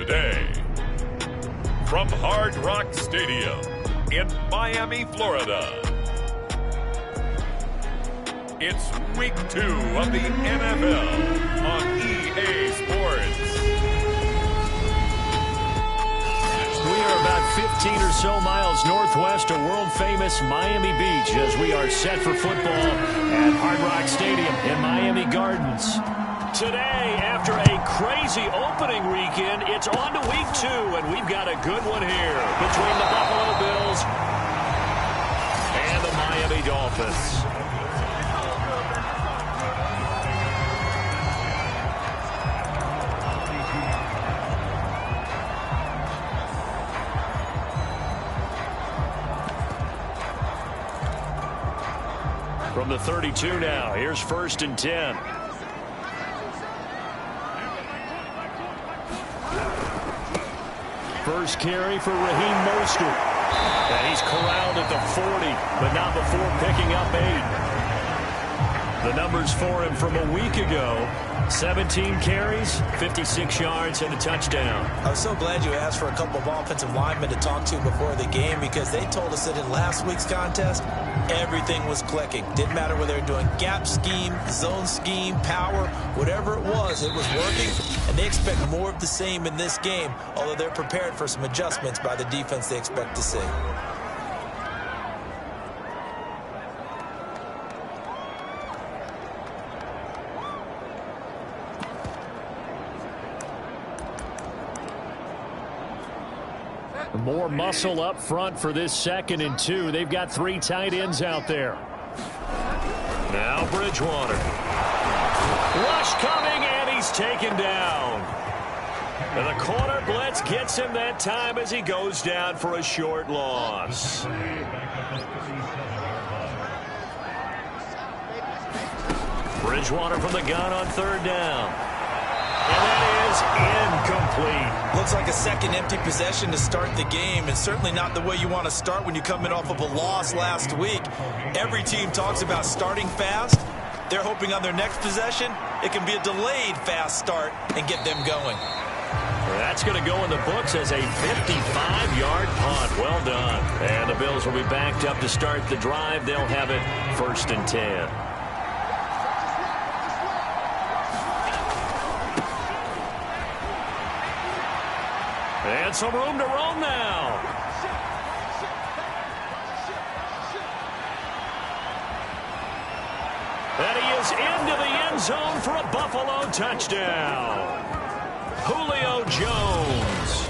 today. From Hard Rock Stadium in Miami, Florida, it's Week 2 of the NFL on EA Sports. We are about 15 or so miles northwest of world-famous Miami Beach as we are set for football at Hard Rock Stadium in Miami Gardens. Today, after a crazy opening weekend, it's on to Week 2, and we've got a good one here between the Buffalo Bills and the Miami Dolphins. From the 32 now, here's 1st and 10. First carry for Raheem Mostert. And he's corralled at the 40, but not before picking up 8. The numbers for him from a week ago: 17 carries, 56 yards, and a touchdown. I was so glad you asked for a couple of offensive linemen to talk to before the game, because they told us that in last week's contest, everything was clicking. Didn't matter whether they were doing gap scheme, zone scheme, power, whatever it was working. And they expect more of the same in this game, although they're prepared for some adjustments by the defense they expect to see. More muscle up front for this 2nd and 2. They've got 3 tight ends out there. Now Bridgewater. Rush coming, and he's taken down. And the corner blitz gets him that time as he goes down for a short loss. Bridgewater from the gun on 3rd down. And that is incomplete. Looks like a second empty possession to start the game, and certainly not the way you want to start when you're coming off of a loss last week. Every team talks about starting fast. They're hoping on their next possession it can be a delayed fast start and get them going. That's going to go in the books as a 55-yard punt. Well done. And the Bills will be backed up to start the drive. They'll have it 1st and 10. And some room to roam now. And he is into the end zone for a Buffalo touchdown. Julio Jones,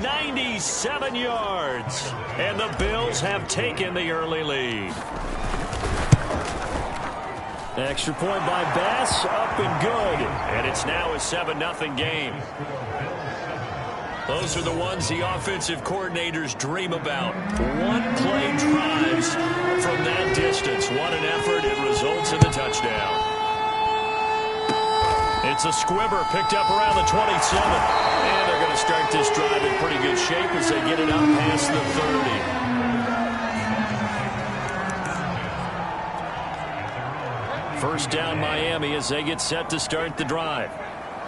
97 yards. And the Bills have taken the early lead. Extra point by Bass, up and good. And it's now a 7-0 game. Those are the ones the offensive coordinators dream about. One-play drives from that distance. What an effort. It results in the touchdown. It's a squibber picked up around the 27. And they're going to start this drive in pretty good shape as they get it up past the 30. First down Miami as they get set to start the drive.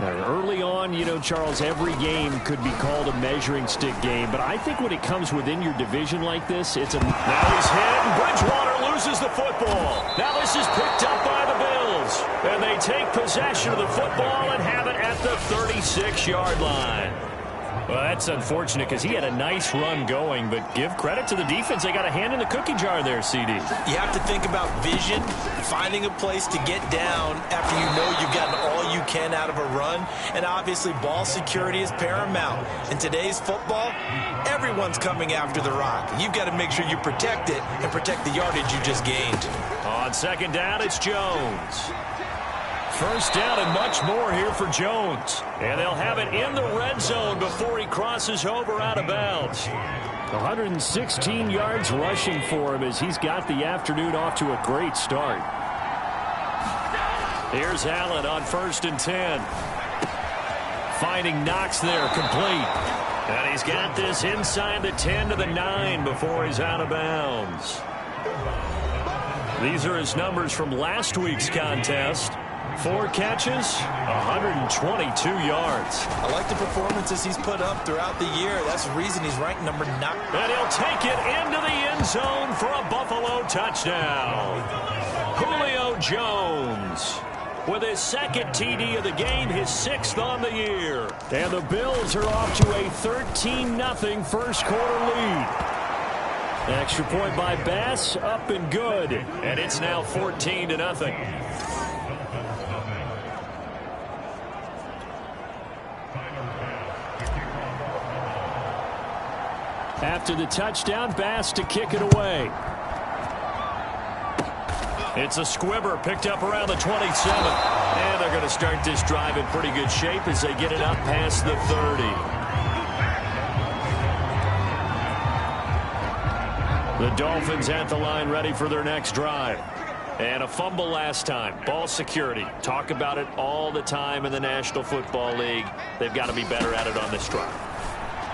Early on, you know, Charles, every game could be called a measuring stick game, but I think when it comes within your division like this, it's a... Now he's hit, and Bridgewater loses the football. Now this is picked up by the Bills, and they take possession of the football and have it at the 36-yard line. Well, that's unfortunate because he had a nice run going, but give credit to the defense. They got a hand in the cookie jar there, CD. You have to think about vision, finding a place to get down after you know you've gotten all you can out of a run, and obviously ball security is paramount. In today's football, everyone's coming after the rock. You've got to make sure you protect it and protect the yardage you just gained. On 2nd down, it's Jones. First down and much more here for Jones. And they'll have it in the red zone before he crosses over out of bounds. 116 yards rushing for him as he's got the afternoon off to a great start. Here's Allen on 1st and 10. Finding Knox there, complete. And he's got this inside the 10 to the 9 before he's out of bounds. These are his numbers from last week's contest. 4 catches, 122 yards. I like the performances he's put up throughout the year. That's the reason he's ranked number 9. And he'll take it into the end zone for a Buffalo touchdown. Julio Jones with his 2nd TD of the game, his 6th on the year. And the Bills are off to a 13-0 first quarter lead. Extra point by Bass, up and good. And it's now 14-0. After the touchdown, Bass to kick it away. It's a squibber picked up around the 27. And they're going to start this drive in pretty good shape as they get it up past the 30. The Dolphins at the line ready for their next drive. And a fumble last time. Ball security. Talk about it all the time in the National Football League. They've got to be better at it on this drive.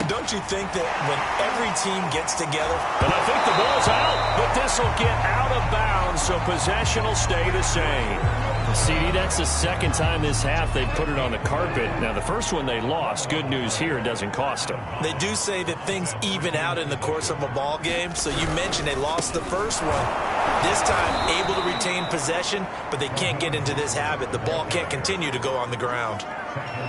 Don't you think that when every team gets together? And I think the ball's out, but this will get out of bounds, so possession will stay the same. CD, that's the 2nd time this half they've put it on the carpet. Now, the first one they lost. Good news here, it doesn't cost them. They do say that things even out in the course of a ball game. So you mentioned they lost the first one. This time, able to retain possession, but they can't get into this habit. The ball can't continue to go on the ground.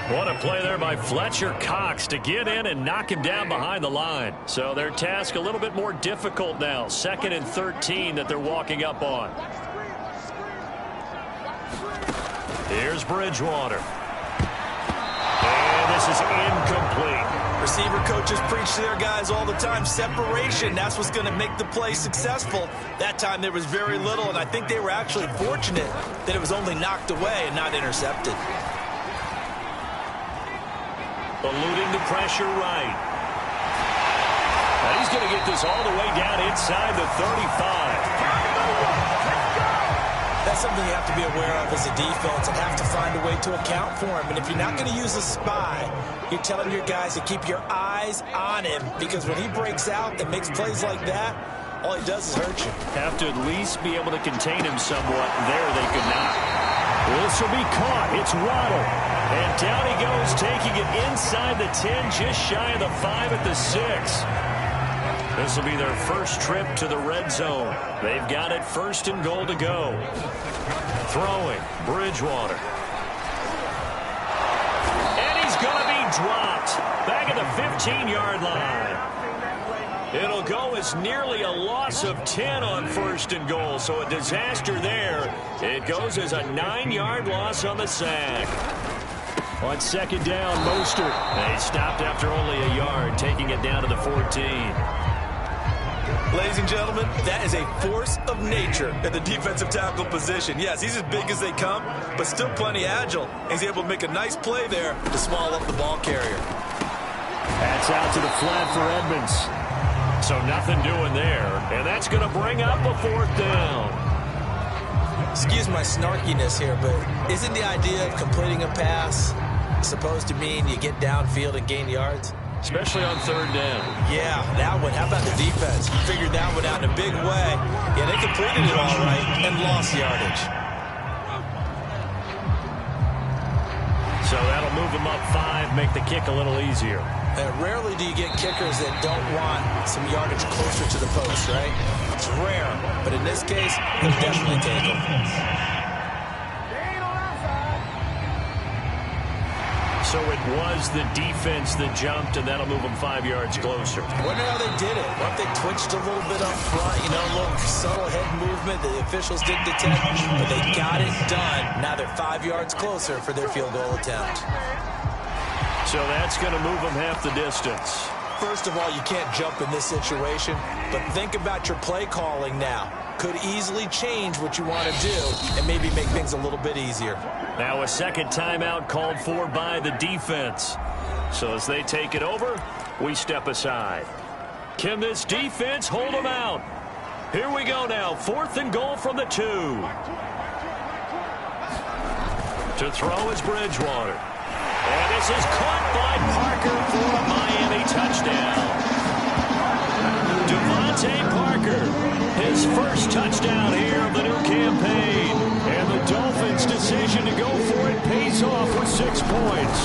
What a play there by Fletcher Cox to get in and knock him down behind the line. So their task a little bit more difficult now. 2nd and 13 that they're walking up on. Here's Bridgewater. And this is incomplete. Receiver coaches preach to their guys all the time. Separation, that's what's going to make the play successful. That time there was very little, and I think they were actually fortunate that it was only knocked away and not intercepted. Eluding the pressure right. And he's going to get this all the way down inside the 35. That's something you have to be aware of as a defense and have to find a way to account for him. And if you're not going to use a spy, you're telling your guys to keep your eyes on him, because when he breaks out and makes plays like that, all he does is hurt you. Have to at least be able to contain him somewhat. There they could not. This will be caught. It's Waddle. And down he goes, taking it inside the 10, just shy of the 5 at the 6. This will be their first trip to the red zone. They've got it 1st and goal to go. Throwing, Bridgewater. And he's going to be dropped back at the 15-yard line. It'll go as nearly a loss of 10 on 1st and goal, so a disaster there. It goes as a 9-yard loss on the sack. On 2nd down, Mostert. They stopped after only a yard, taking it down to the 14. Ladies and gentlemen, that is a force of nature at the defensive tackle position. Yes, he's as big as they come, but still plenty agile. He's able to make a nice play there to swallow up the ball carrier. That's out to the flat for Edmonds. So nothing doing there, and that's going to bring up a 4th down. Excuse my snarkiness here, but isn't the idea of completing a pass supposed to mean you get downfield and gain yards? Especially on 3rd down. Yeah, that one. How about the defense? Figured that one out in a big way. Yeah, they completed it all right and lost yardage. So that'll move them up 5, make the kick a little easier. And rarely do you get kickers that don't want some yardage closer to the post, right? It's rare, but in this case, they'll definitely take them. So it was the defense that jumped, and that'll move them 5 yards closer. I wonder how they did it. What if they twitched a little bit up front, you know, a little subtle head movement the officials didn't detect, but they got it done. Now they're 5 yards closer for their field goal attempt. So that's going to move them half the distance. First of all, you can't jump in this situation, but think about your play calling now. Could easily change what you want to do and maybe make things a little bit easier. Now a 2nd timeout called for by the defense. So as they take it over, we step aside. Can this defense hold them out? Here we go now. 4th and goal from the 2. To throw is Bridgewater. And this is caught by Parker for a Miami touchdown. Devontae Parker, his first touchdown here of the new campaign. And the Dolphins' decision to 6 points.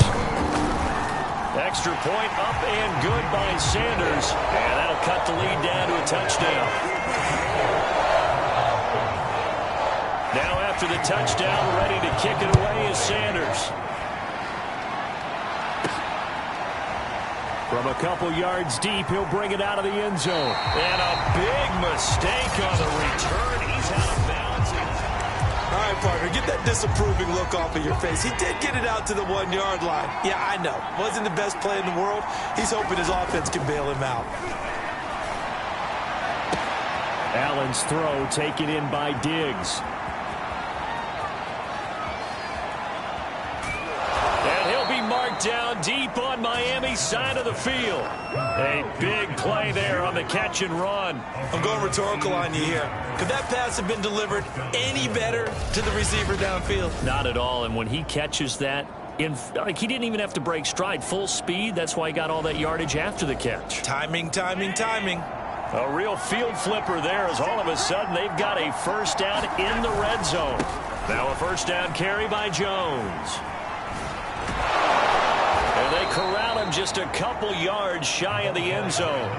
Extra point up and good by Sanders. And that'll cut the lead down to a touchdown. Now after the touchdown, ready to kick it away is Sanders. From a couple yards deep, he'll bring it out of the end zone. And a big mistake on the return. He's out of bounds. All right, partner, get that disapproving look off of your face. He did get it out to the 1 yard line. Yeah, I know. Wasn't the best play in the world. He's hoping his offense can bail him out. Allen's throw taken in by Diggs. And he'll be marked down deep on Miami's side of the field. A big play there on the catch and run. I'm going rhetorical on you here. Could that pass have been delivered any better to the receiver downfield? Not at all, and when he catches that, he didn't even have to break stride. Full speed, that's why he got all that yardage after the catch. Timing, timing, timing. A real field flipper there as all of a sudden they've got a first down in the red zone. Now a first down carry by Jones. And they corral him just a couple yards shy of the end zone.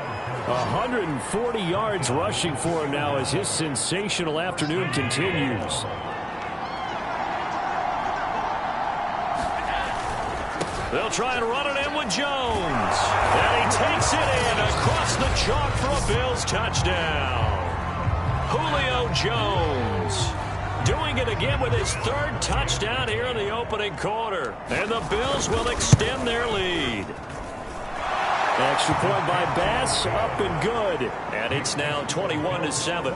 140 yards rushing for him now as his sensational afternoon continues. They'll try and run it in with Jones. And he takes it in across the chalk for a Bills touchdown. Julio Jones doing it again with his third touchdown here in the opening quarter. And the Bills will extend their lead. Extra point by Bass, up and good. And it's now 21-7.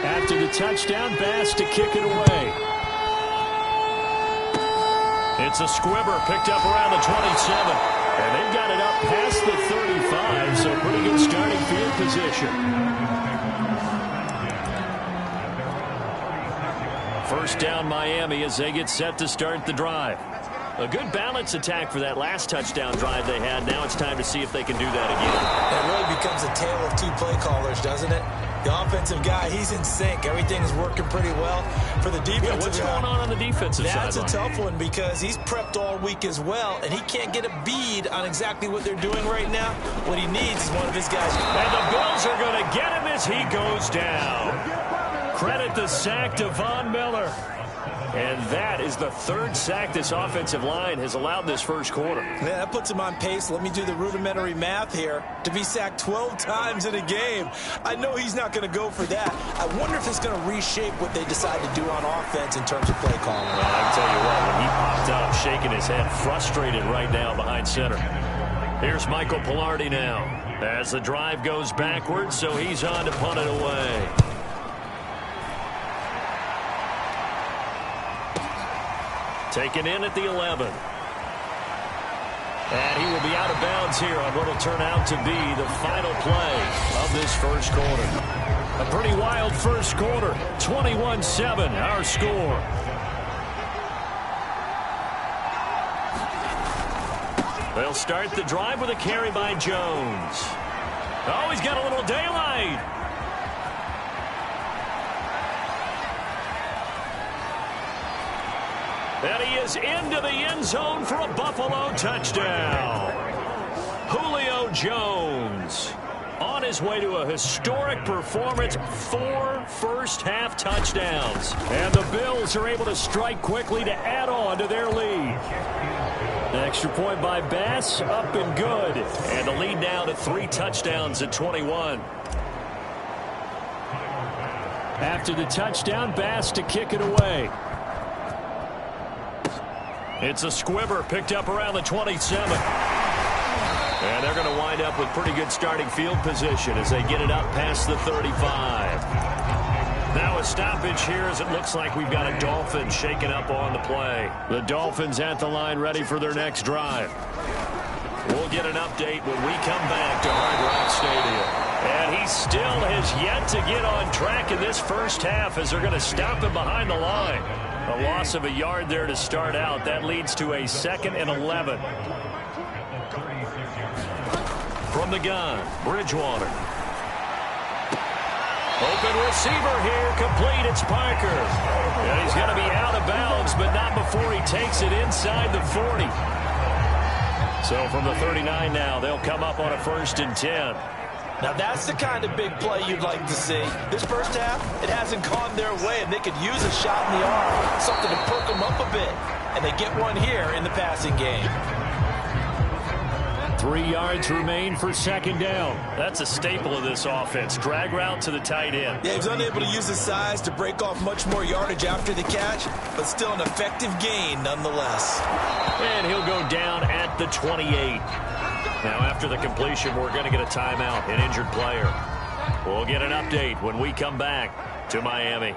After the touchdown, Bass to kick it away. It's a squibber picked up around the 27. And they've got it up past the 35, so pretty good starting field position. First down Miami as they get set to start the drive. A good balance attack for that last touchdown drive they had. Now it's time to see if they can do that again. It really becomes a tale of two play callers, doesn't it? The offensive guy, he's in sync. Everything is working pretty well. For the defensive guy, what's going on the defensive side? That's a tough one because he's prepped all week as well, and he can't get a bead on exactly what they're doing right now. What he needs is one of his guys. And the Bills are going to get him as he goes down. Credit the sack to Von Miller. And that is the third sack this offensive line has allowed this first quarter. Yeah, that puts him on pace. Let me do the rudimentary math here. To be sacked 12 times in a game. I know he's not going to go for that. I wonder if it's going to reshape what they decide to do on offense in terms of play calling. Well, I can tell you what, when he popped up, shaking his head, frustrated right now behind center. Here's Michael Pilardi now. As the drive goes backwards, so he's on to punt it away. Taken in at the 11. And he will be out of bounds here on what will turn out to be the final play of this first quarter. A pretty wild first quarter. 21-7, our score. They'll start the drive with a carry by Jones. Oh, he's got a little daylight. And he is into the end zone for a Buffalo touchdown. Julio Jones on his way to a historic performance, 4 first-half touchdowns. And the Bills are able to strike quickly to add on to their lead. An extra point by Bass, up and good. And the lead now to 3 touchdowns at 21. After the touchdown, Bass to kick it away. It's a squibber picked up around the 27. And they're going to wind up with pretty good starting field position as they get it up past the 35. Now a stoppage here as it looks like we've got a Dolphin shaken up on the play. The Dolphins at the line ready for their next drive. We'll get an update when we come back to Hard Rock Stadium. And he still has yet to get on track in this first half as they're going to stop him behind the line. A loss of a yard there to start out. That leads to a 2nd and 11. From the gun, Bridgewater. Open receiver here, complete. It's Parker. And he's going to be out of bounds, but not before he takes it inside the 40. So from the 39 now, they'll come up on a 1st and 10. Now that's the kind of big play you'd like to see. This first half, it hasn't gone their way, and they could use a shot in the arm, something to perk them up a bit. And they get one here in the passing game. 3 yards remain for 2nd down. That's a staple of this offense. Drag route to the tight end. Yeah, he was unable to use his size to break off much more yardage after the catch, but still an effective gain nonetheless. And he'll go down at the 28. Now, after the completion, we're going to get a timeout, an injured player. We'll get an update when we come back to Miami.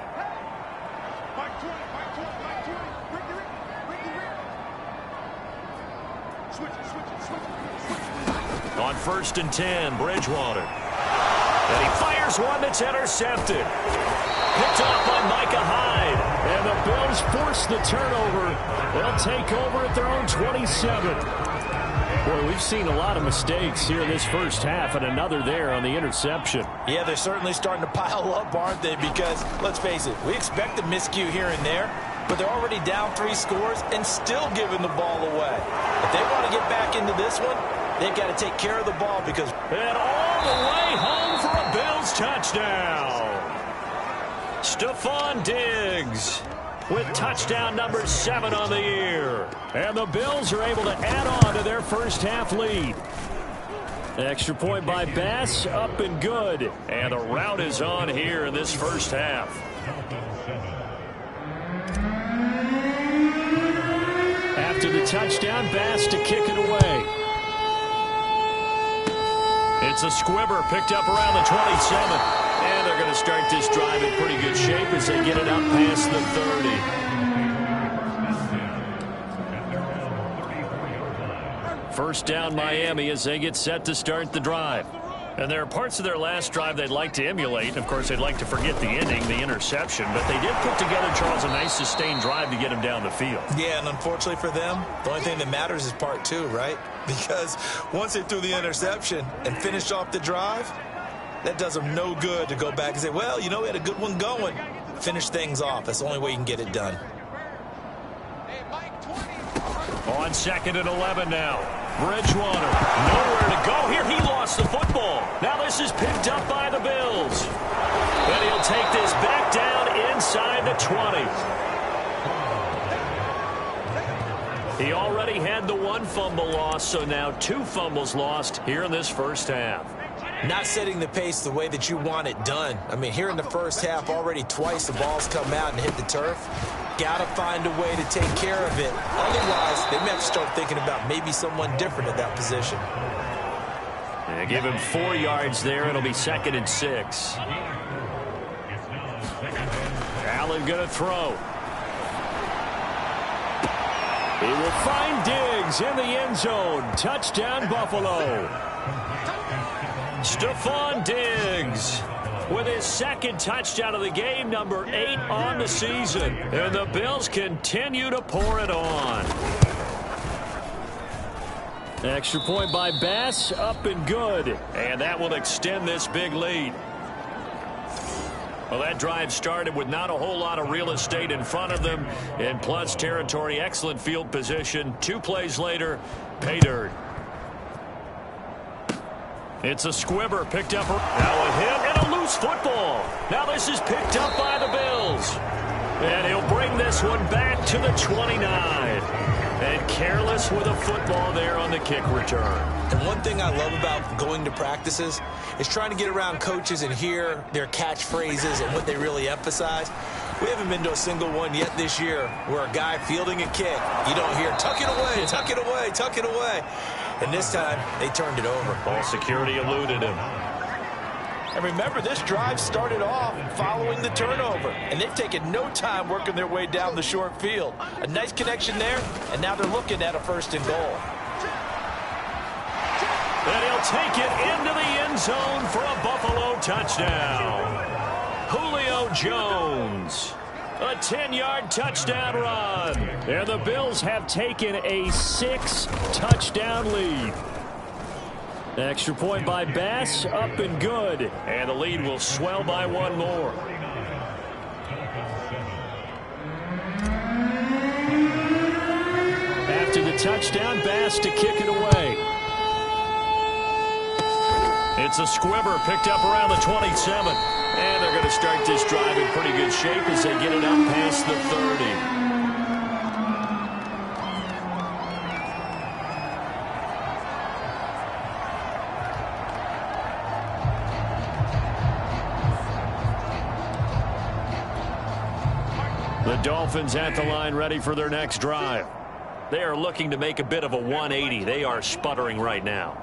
On 1st and 10, Bridgewater. And he fires one that's intercepted. Picked off by Micah Hyde. And the Bills force the turnover. They'll take over at their own 27. Boy, we've seen a lot of mistakes here in this first half, and another there on the interception. Yeah, they're certainly starting to pile up, aren't they? Because, let's face it, we expect a miscue here and there, but they're already down 3 scores and still giving the ball away. If they want to get back into this one, they've got to take care of the ball because... And all the way home for a Bills touchdown. Stephon Diggs with touchdown number 7 on the year. And the Bills are able to add on to their first half lead. Extra point by Bass, up and good. And the route is on here in this first half. After the touchdown, Bass to kick it away. It's a squibber picked up around the 27. And they're going to start this drive in pretty good shape as they get it up past the 30. First down Miami as they get set to start the drive. And there are parts of their last drive they'd like to emulate. Of course, they'd like to forget the ending, the interception. But they did put together, Charles, a nice sustained drive to get them down the field. Yeah, and unfortunately for them, the only thing that matters is part 2, right? Because once they threw the interception and finished off the drive, that does them no good to go back and say, well, you know, we had a good one going. Finish things off. That's the only way you can get it done. On 2nd and 11 now. Bridgewater, nowhere to go here. He lost the football. Now this is picked up by the Bills. And he'll take this back down inside the 20. He already had the 1 fumble loss, so now 2 fumbles lost here in this first half. Not setting the pace the way that you want it done. I mean, here in the first half, already twice the ball's come out and hit the turf. Got to find a way to take care of it. Otherwise, they may have to start thinking about maybe someone different at that position. They give him 4 yards there. It'll be 2nd and 6. Allen going to throw. He will find Diggs in the end zone. Touchdown, Buffalo. Stephon Diggs with his 2nd touchdown of the game, number 8 on the season. And the Bills continue to pour it on. Extra point by Bass, up and good. And that will extend this big lead. Well, that drive started with not a whole lot of real estate in front of them. In plus territory, excellent field position. 2 plays later, pay dirt. It's a squibber picked up. Now a hit and a loose football. Now this is picked up by the Bills. And he'll bring this one back to the 29. And careless with a football there on the kick return. And one thing I love about going to practices is trying to get around coaches and hear their catchphrases and what they really emphasize. We haven't been to a single one yet this year where a guy fielding a kick, you don't hear, tuck it away, tuck it away, tuck it away. And this time, they turned it over. Ball security eluded him. And remember, this drive started off following the turnover. And they've taken no time working their way down the short field. A nice connection there, and now they're looking at a 1st and goal. And he'll take it into the end zone for a Buffalo touchdown. Julio Jones. A 10-yard touchdown run. And the Bills have taken a 6-touchdown lead. Extra point by Bass, up and good. And the lead will swell by one more. After the touchdown, Bass to kick it away. It's a squibber picked up around the 27. And they're going to start this drive in pretty good shape as they get it up past the 30. The Dolphins at the line ready for their next drive. They are looking to make a bit of a 180. They are sputtering right now.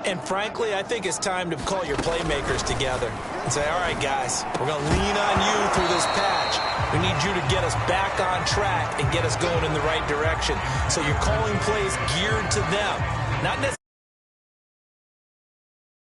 And frankly, I think it's time to call your playmakers together and say, all right, guys, we're going to lean on you through this patch. We need you to get us back on track and get us going in the right direction. So you're calling plays geared to them, not necessarily